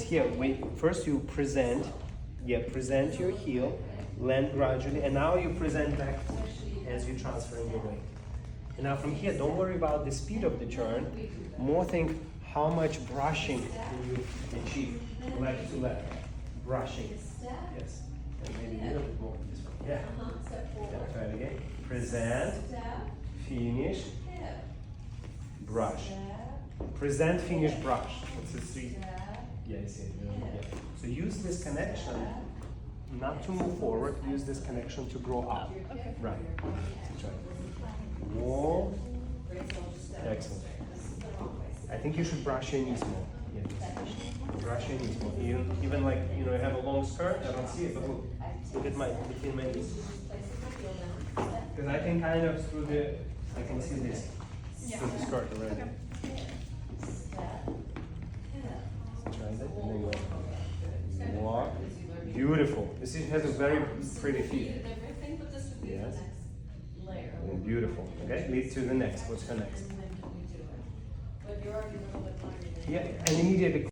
it's here. First you present your heel, land gradually, and now you present back as you're transferring your weight. And now from here, don't worry about the speed of the turn, more think how much brushing can you achieve, left to left, brushing, yes, and maybe a little bit more this one, yeah, try it again, present, finish, brush, present, finish, brush, it's a three, yeah, I see it, yeah. So use this connection, not to move forward, use this connection to grow up, right, so try it. Whoa. Excellent. I think you should brush your knees more. Yeah. Brush your knees more. Even like, you know, you have a long skirt, I don't see it, but look at between my knees. Because I can kind of I can see this through the skirt already. Try that and then go. Walk. Beautiful. This has a very pretty feet. Yes. Beautiful. Okay, lead to the next. What's her next? Yeah, and immediately